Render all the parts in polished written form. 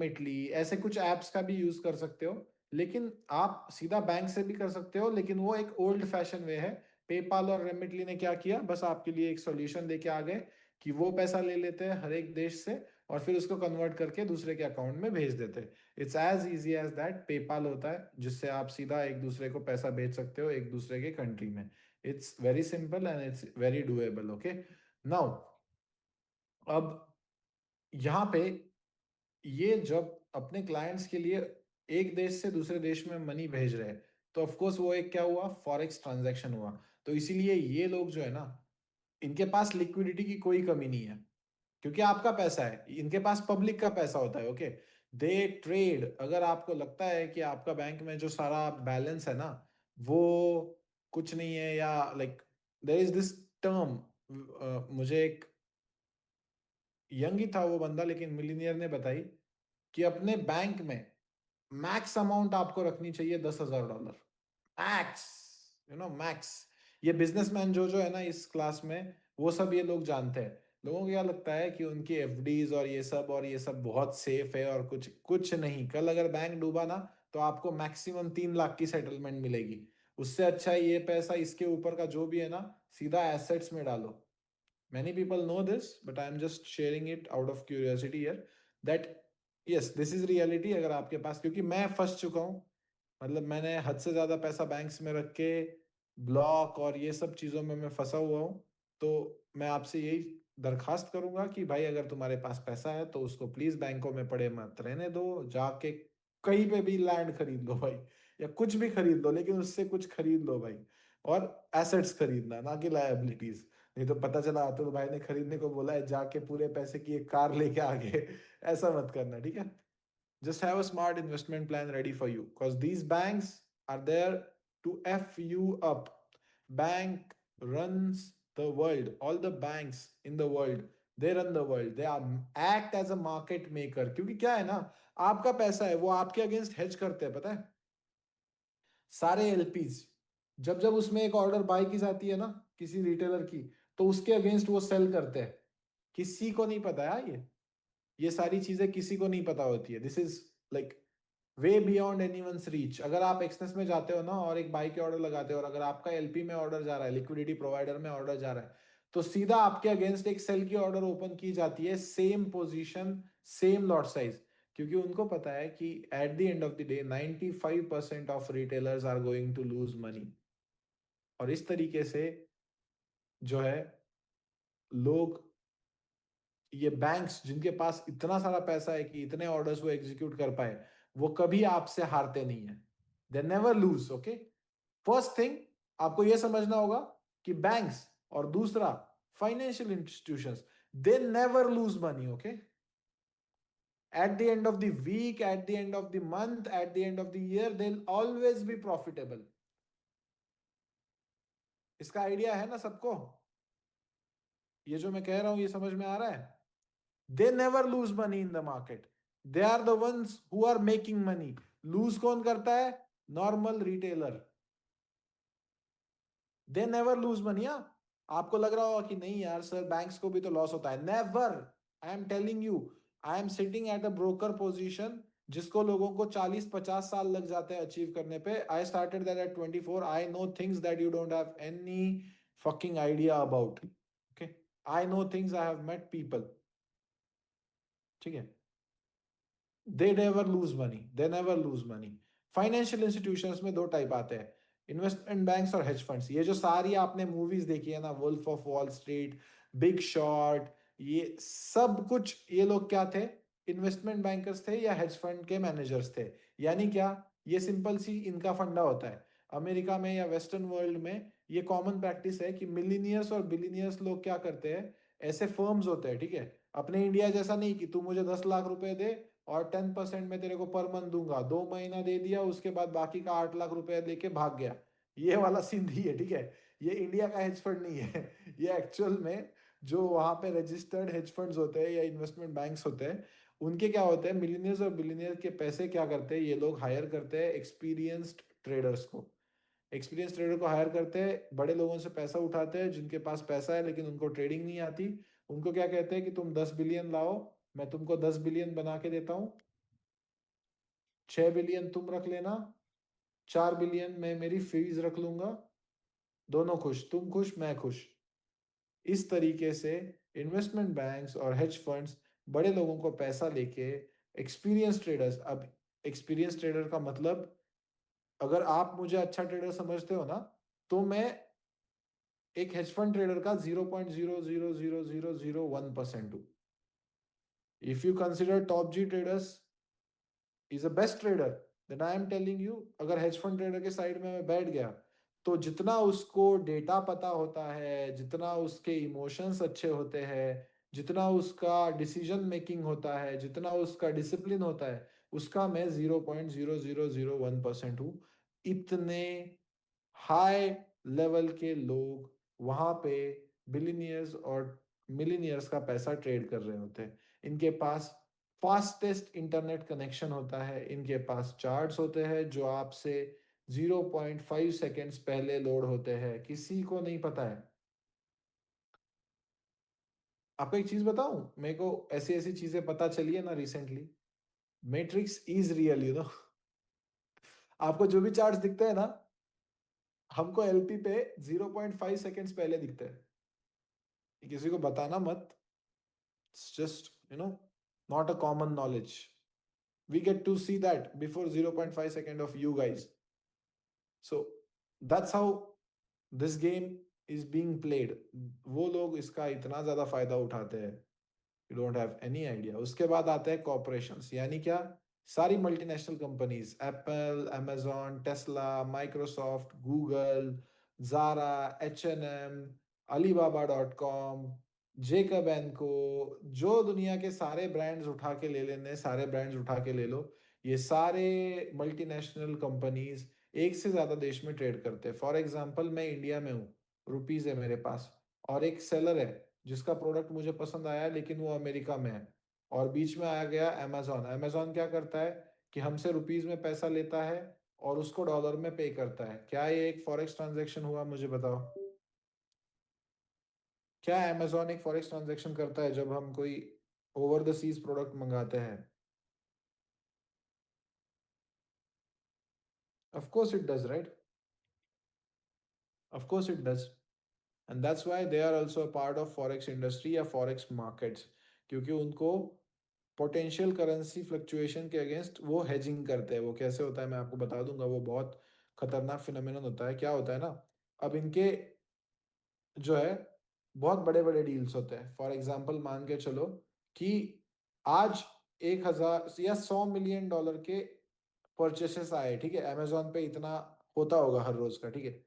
Remitly, ऐसे कुछ apps का भी यूज कर सकते हो, लेकिन आप सीधा बैंक से भी कर सकते हो, लेकिन वो एक ओल्ड फैशन वे है। पेपाल और रेमिटली ने क्या किया, बस आपके लिए एक सॉल्यूशन देके आ गए कि वो पैसा ले लेते हैं हर एक देश से और फिर उसको कन्वर्ट करके दूसरे के अकाउंट में भेज देते हैं। It's as easy as that. PayPal होता है जिससे आप सीधा एक दूसरे को पैसा भेज सकते हो एक दूसरे के कंट्री में। It's very simple and it's very doable. Okay, now अब यहाँ पे ये जब अपने क्लाइंट्स के लिए एक देश से दूसरे देश में मनी भेज रहे हैं, तो ऑफ कोर्स वो एक क्या हुआ, फॉरेक्स ट्रांजैक्शन हुआ। तो इसीलिए ये लोग जो है ना, इनके पास लिक्विडिटी की कोई कमी नहीं है, क्योंकि आपका पैसा है, इनके पास पब्लिक का पैसा होता है। ओके, दे ट्रेड। अगर आपको लगता है कि आपका बैंक में जो सारा बैलेंस है ना वो कुछ नहीं है, या like there is this term, मुझे एक यंग ही था वो बंदा लेकिन मिलीनियर ने बताई कि अपने बैंक में मैक्स अमाउंट आपको रखनी चाहिए $10,000। Max, max. ये बिजनेसमैन जो जो है ना इस क्लास में, वो सब ये लोग जानते हैं। लोगों को क्या लगता है कि उनकी एफडीज और ये सब बहुत सेफ है, और कुछ कुछ नहीं। कल अगर बैंक डूबा ना तो आपको मैक्सिमम 3 लाख की सेटलमेंट मिलेगी। उससे अच्छा है ये पैसा इसके ऊपर का जो भी है ना सीधा एसेट्स में डालो। Many people know this, but I am just sharing it out of curiosity here, that yes, this is reality। अगर आपके पास, क्योंकि मैं फंस चुका हूँ, मतलब मैंने हद से ज्यादा पैसा बैंक्स में रख के ब्लॉक और ये सब चीजों में मैं फंसा हुआ हूँ। तो मैं आपसे यही दरखास्त करूंगा कि भाई अगर तुम्हारे पास पैसा है तो उसको प्लीज बैंकों में पड़े मत रहने दो। जाके कहीं पे भी लैंड खरीद लो भाई, या कुछ भी खरीद लो, लेकिन उससे कुछ खरीद लो भाई। और एसेट्स खरीदना, ना कि लायबिलिटीज। नहीं तो पता चला अतुल भाई ने खरीदने को बोला है, जाके पूरे पैसे की एक कार लेके आ गए। ऐसा मत करना, ठीक है। Just have a smart investment plan ready for you, because these banks are there to F you up. Bank runs the world. All the banks in the world, they run the world. They are act as a market maker। क्योंकि क्या है ना, आपका पैसा है वो आपके against hedge करते हैं, पता है। सारे एलपीज, जब जब उसमें एक ऑर्डर बाय की जाती है ना किसी रिटेलर की, तो उसके अगेंस्ट वो सेल करते हैं। किसी को नहीं पता है ये सारी चीजें किसी को नहीं पता होती है। This is like way beyond anyone's reach. अगर आप एक्सनेस में जाते हो ना और एक बाई के ऑर्डर लगाते हो, और अगर आपका एलपी में ऑर्डर जा रहा है, लिक्विडिटी प्रोवाइडर में ऑर्डर जा रहा है, तो सीधा आपके अगेंस्ट एक सेल की ऑर्डर ओपन की जाती है, same position, same lot size. क्योंकि उनको पता है कि at the end of the day 95% of retailers are going to lose money. और इस तरीके से जो है लोग, ये बैंक्स जिनके पास इतना सारा पैसा है कि इतने ऑर्डर्स वो एग्जीक्यूट कर पाए, वो कभी आपसे हारते नहीं है। They never loose. Okay, first thing आपको यह समझना होगा कि बैंक्स और दूसरा financial institutions, they never lose money. Okay, at the end of the week, at the end of the month, at the end of the year, they'll always be profitable। इसका idea है ना सबको? ये जो मैं कह रहा हूं ये समझ में आ रहा है? They never lose money in the market. They are the ones who are making money. Lose कौन करता है? Normal retailer. They never lose money. आपको लग रहा होगा कि नहीं यार सर बैंक्स को भी तो लॉस होता है। Never. I am telling you, I am sitting at a broker position, जिसको लोगों को 40-50 साल लग जाते हैं अचीव करने पे। I started that at 24। I know things that you don't have any fucking idea about. Okay, I know things, I have met people. ठीक है, they never lose money, they never lose money. Financial institutions में दो type आते हैं, investment banks और hedge funds. ये जो सारी आपने मूवीज देखी है ना, Wolf of Wall Street, Big Short, ये सब कुछ, ये लोग क्या थे? इन्वेस्टमेंट बैंकर्स थे या हेज फंड के मैनेजर्स थे। यानी क्या, ये सिंपल सी इनका फंडा होता है। अमेरिका में या वेस्टर्न वर्ल्ड में ये कॉमन प्रैक्टिस है कि मिलीनियर्स और बिलीनियर्स लोग क्या करते हैं, ऐसे फर्म्स होते हैं, ठीक है। अपने इंडिया जैसा नहीं कि तू मुझे 10 लाख रुपए दे और 10% में तेरे को पर मंथ दूंगा, 2 महीना दे दिया उसके बाद बाकी का 8 लाख रुपए लेके भाग गया। ये वाला सीन नहीं है, ठीक है। ये इंडिया का हेज फंड नहीं है। ये एक्चुअल में जो वहां पे रजिस्टर्ड हेज फंड्स होते हैं या इन्वेस्टमेंट बैंक्स होते हैं, उनके क्या होते हैं, मिलीनियर्स और बिलीनियर के पैसे क्या करते हैं, ये लोग हायर करते हैं एक्सपीरियंस्ड ट्रेडर्स को। एक्सपीरियंस ट्रेडर को हायर करते हैं, बड़े लोगों से पैसा उठाते हैं जिनके पास पैसा है लेकिन उनको ट्रेडिंग नहीं आती। उनको क्या कहते हैं कि तुम 10 बिलियन लाओ, मैं तुमको 10 बिलियन बना के देता हूँ। 6 बिलियन तुम रख लेना, 4 बिलियन मैं मेरी फीस रख लूंगा, दोनों खुश, तुम खुश मैं खुश। इस तरीके से इन्वेस्टमेंट बैंक्स और हेज फंड्स बड़े लोगों को पैसा लेके, एक्सपीरियंस ट्रेडर्स, अब एक्सपीरियंस ट्रेडर का मतलब, अगर आप मुझे अच्छा ट्रेडर समझते हो ना, तो मैं एक हेज फंड ट्रेडर का 0.0000001% हूँ। If you consider top G traders is a best trader, then I am telling you, अगर हेज फंड ट्रेडर के साइड में मैं बैठ गया, तो जितना उसको डेटा पता होता है, जितना उसके इमोशंस अच्छे होते हैं, जितना उसका डिसीजन मेकिंग होता है, जितना उसका डिसिप्लिन होता है, उसका मैं 0.0001% हूँ। इतने हाई लेवल के लोग वहां पे बिलीनियर्स और मिलीनियर्स का पैसा ट्रेड कर रहे होते हैं। इनके पास फास्टेस्ट इंटरनेट कनेक्शन होता है, इनके पास चार्ट्स होते हैं जो आपसे 0.5 सेकेंड्स पहले लोड होते हैं, किसी को नहीं पता है। आपको एक चीज बताऊं, मेरे को ऐसी ऐसी चीजें पता चली है ना recently, matrix is real, you know. आपको जो भी चार्ट्स दिखते हैं ना, हमको एलपी पे 0.5 सेकेंड्स पहले दिखते हैं। किसी को बताना मत, it's just, not a common knowledge. We get to see that before 0.5 second of you guys. So that's how this game is being played. वो लोग इसका इतना ज्यादा फायदा उठाते हैं, you don't have any idea. उसके बाद आते हैं कॉर्पोरेशंस, यानी क्या, सारी multinational companies, Apple, amazon, Tesla, Microsoft, Google, Zara, H&M, alibaba.com, Jacob and Co, जो दुनिया के सारे ब्रांड्स उठा के ले लेने, सारे ब्रांड्स उठा के ले लो, ये सारे मल्टीनेशनल कंपनीज एक से ज्यादा देश में ट्रेड करते हैं। फॉर एग्जांपल मैं इंडिया में हूँ, रुपीज है मेरे पास, और एक सेलर है जिसका प्रोडक्ट मुझे पसंद आया लेकिन वो अमेरिका में है, और बीच में आ गया अमेजोन। अमेजोन क्या करता है कि हमसे रुपीज में पैसा लेता है और उसको डॉलर में पे करता है। क्या ये एक फॉरेक्स ट्रांजैक्शन हुआ, मुझे बताओ। क्या अमेजोन एक फॉरेक्स ट्रांजैक्शन करता है जब हम कोई ओवर द सीज प्रोडक्ट मंगाते हैं? Of course it does, right? Of course it does. And that's why they are also a part of forex industry या फॉरेक्स मार्केट्स, क्योंकि उनको पोटेंशियल करेंसी फ्लक्चुएशन के अगेंस्ट वो हेजिंग करते हैं। वो कैसे होता है मैं आपको बता दूंगा, वो बहुत खतरनाक फिनोमेनन होता है। क्या होता है ना, अब इनके जो है बहुत बड़े बड़े डील्स होते हैं। फॉर एग्जांपल मान के चलो कि आज 1,000 या 100 मिलियन डॉलर के परचेसेस आए, ठीक है, अमेजोन पे इतना होता होगा हर रोज का, ठीक है।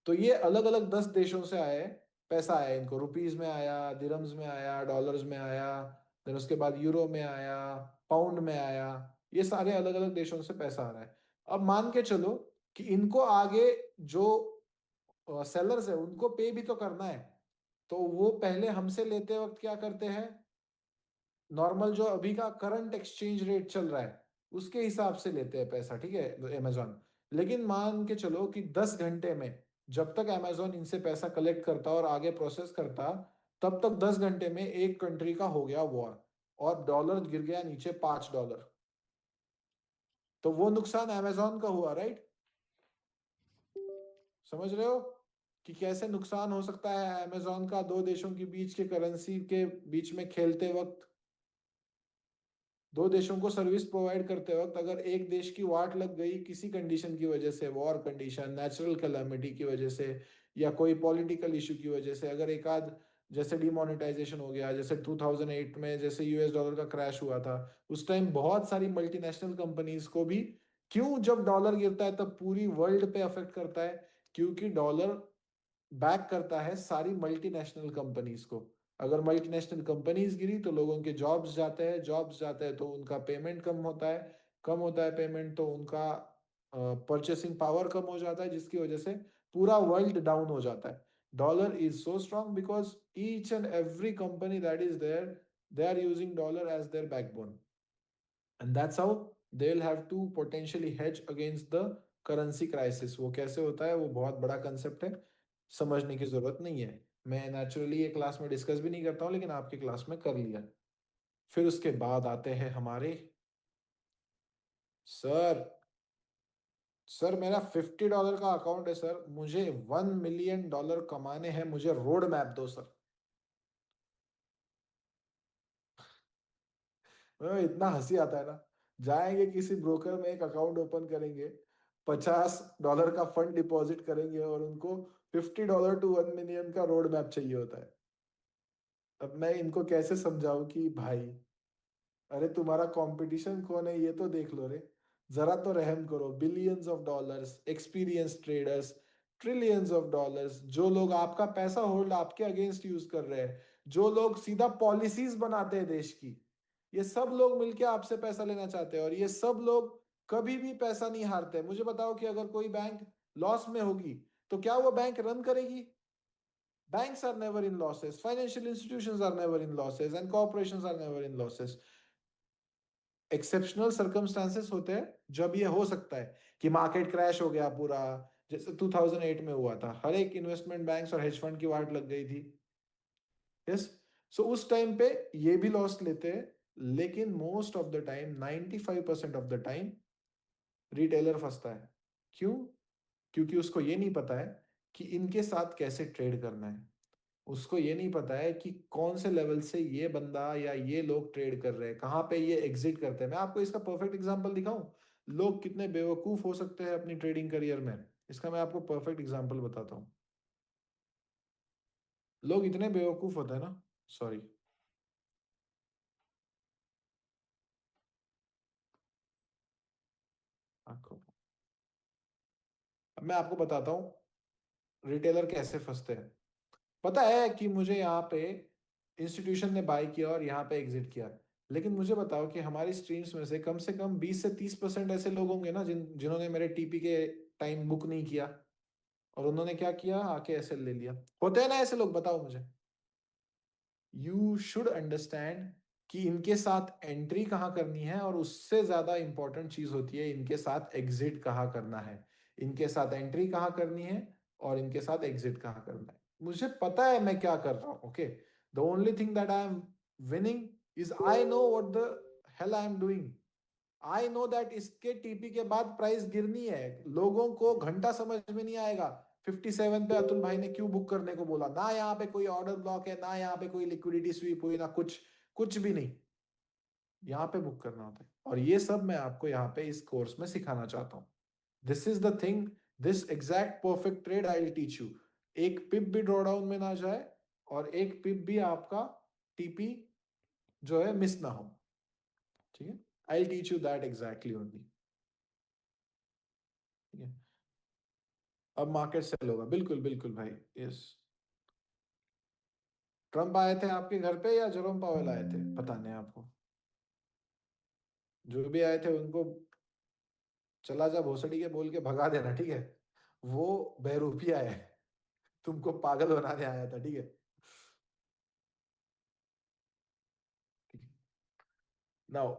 तो ये अलग अलग 10 देशों से आए, पैसा आया इनको, रुपीज में आया, दिरम्स में आया, डॉलर्स में आया, फिर उसके बाद यूरो में आया, पाउंड में आया, ये सारे अलग अलग देशों से पैसा आ रहा है। अब मान के चलो कि इनको आगे जो सेलर्स है उनको पे भी तो करना है, तो वो पहले हमसे लेते वक्त क्या करते हैं, नॉर्मल जो अभी का करंट एक्सचेंज रेट चल रहा है उसके हिसाब से लेते हैं पैसा, ठीक है, अमेजोन। लेकिन मान के चलो कि 10 घंटे में, जब तक अमेजोन इनसे पैसा कलेक्ट करता और आगे प्रोसेस करता, तब तक 10 घंटे में एक कंट्री का हो गया वॉर, और डॉलर गिर गया नीचे $5। तो वो नुकसान अमेजोन का हुआ, राइट? समझ रहे हो कि कैसे नुकसान हो सकता है अमेजोन का दो देशों के बीच के करेंसी के बीच में खेलते वक्त। दो देशों को सर्विस प्रोवाइड करते वक्त अगर एक देश की वाट लग गई किसी कंडीशन की वजह से, वॉर कंडीशन, नेचुरल कैलामिटी की वजह से, या कोई पॉलिटिकल इशू की वजह से, अगर एक आध, जैसे डिमोनेटाइजेशन हो गया, जैसे 2008 में जैसे यूएस डॉलर का क्रैश हुआ था, उस टाइम बहुत सारी मल्टीनेशनल कंपनीज को भी, क्यों, जब डॉलर गिरता है तब पूरी वर्ल्ड पे अफेक्ट करता है, क्योंकि डॉलर बैक करता है सारी मल्टीनेशनल कंपनीज को। अगर मल्टीनेशनल कंपनीज गिरी तो लोगों के जॉब्स जाते हैं, जॉब्स जाते हैं तो उनका पेमेंट कम होता है, कम होता है पेमेंट तो उनका परचेसिंग पावर कम हो जाता है, जिसकी वजह से पूरा वर्ल्ड डाउन हो जाता है। Dollar is so strong because each and every company that is there, they are using dollar as their backbone, and that's how they will have to potentially hedge against the currency crisis. वो कैसे होता है, वो बहुत बड़ा concept है, समझने की जरूरत नहीं है। मैं नेचुरली ये क्लास में डिस्कस भी नहीं करता हूँ, लेकिन आपकी क्लास में कर लिया। फिर उसके बाद आते हैं हमारे सर सर मेरा $50 का अकाउंट है सर, मुझे $1 मिलियन कमाने हैं, मुझे रोड मैप दो सर। इतना हंसी आता है ना। जाएंगे किसी ब्रोकर में एक अकाउंट ओपन करेंगे, $50 का फंड डिपॉजिट करेंगे और उनको $50 to $1 मिलियन का रोड मैप चाहिए होता है। अब मैं इनको कैसे समझाऊं कि भाई, अरे तुम्हारा कंपटीशन कौन है ये तो देख लो रे, जरा तो रहम करो। Billions of dollars experience traders, trillions of dollars, जो लोग आपका पैसा होल्ड आपके अगेंस्ट यूज कर रहे हैं, जो लोग सीधा पॉलिसीज बनाते हैं देश की, ये सब लोग मिलके आपसे पैसा लेना चाहते हैं, और ये सब लोग कभी भी पैसा नहीं हारते। मुझे बताओ कि अगर कोई बैंक लॉस में होगी तो क्या वो बैंक रन करेगी? Banks are never in losses, financial institutions are never in losses, and corporations are never in losses. Exceptional circumstances होते हैं जब ये हो सकता है कि मार्केट क्रैश हो गया पूरा, जैसे 2008 में हुआ था, हर एक इन्वेस्टमेंट बैंक्स और हेज फंड की वाट लग गई थी। यस। सो उस टाइम पे ये भी लॉस लेते हैं, लेकिन most of the time, 95% of the time retailer फंसता है। क्यों? क्योंकि उसको ये नहीं पता है कि इनके साथ कैसे ट्रेड करना है। उसको ये नहीं पता है कि कौन से लेवल से ये बंदा या ये लोग ट्रेड कर रहे हैं, कहाँ पे ये एग्जिट करते हैं। मैं आपको इसका परफेक्ट एग्जांपल दिखाऊं, लोग कितने बेवकूफ हो सकते हैं अपनी ट्रेडिंग करियर में, इसका मैं आपको परफेक्ट एग्जांपल बताता हूँ। लोग इतने बेवकूफ होते हैं ना, सॉरी। आपको अब मैं आपको बताता हूँ रिटेलर कैसे फंसते हैं। पता है कि मुझे यहाँ पे इंस्टीट्यूशन ने बाय किया और यहाँ पे एग्जिट किया, लेकिन मुझे बताओ कि हमारी स्ट्रीम्स में से कम 20 से 30% ऐसे लोग होंगे ना जिन्होंने मेरे टीपी के टाइम बुक नहीं किया, और उन्होंने क्या किया, आके एसएल ले लिया। होते हैं ना ऐसे लोग, बताओ मुझे। यू शुड अंडरस्टैंड कि इनके साथ एंट्री कहाँ करनी है, और उससे ज्यादा इंपॉर्टेंट चीज होती है इनके साथ एग्जिट कहाँ करना है। इनके साथ एंट्री कहाँ करनी है और इनके साथ एग्जिट कहाँ करना है। मुझे पता है मैं क्या कर रहा हूँ, okay. The only thing that I am winning is I know what the hell I am doing. I know that इसके टीपी के बाद प्राइस गिरनी है। लोगों को घंटा समझ में नहीं आएगा 57 पे अतुल भाई ने क्यों बुक करने को बोला, ना यहाँ पे कोई ऑर्डर ब्लॉक है, ना यहाँ पे कोई लिक्विडिटी स्वीप हुई, ना कुछ, कुछ भी नहीं। यहाँ पे बुक करना होता है, और ये सब मैं आपको यहाँ पे इस कोर्स में सिखाना चाहता हूँ। This is the thing, this exact perfect trade I will teach you. एक पिप भी ड्रॉडाउन में ना जाए, और एक पिप भी आपका टीपी जो है मिस ना हो। ठीक है, I will teach you that exactly only. ठीक है, अब मार्केट सेल होगा, बिल्कुल बिल्कुल भाई, यस। ट्रम्प आए थे आपके घर पे या जेरोम पावेल आए थे बताने आपको? जो भी आए थे उनको चला जा भोसड़ी के बोल के भगा देना, ठीक है। वो बहरूपिया है, तुमको पागल बनाने आया था, ठीक है। नाउ,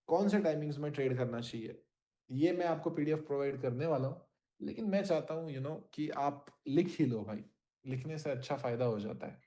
कौन से टाइमिंग्स में ट्रेड करना चाहिए, ये मैं आपको पीडीएफ प्रोवाइड करने वाला हूँ, लेकिन मैं चाहता हूँ कि आप लिख ही लो भाई। लिखने से अच्छा फायदा हो जाता है।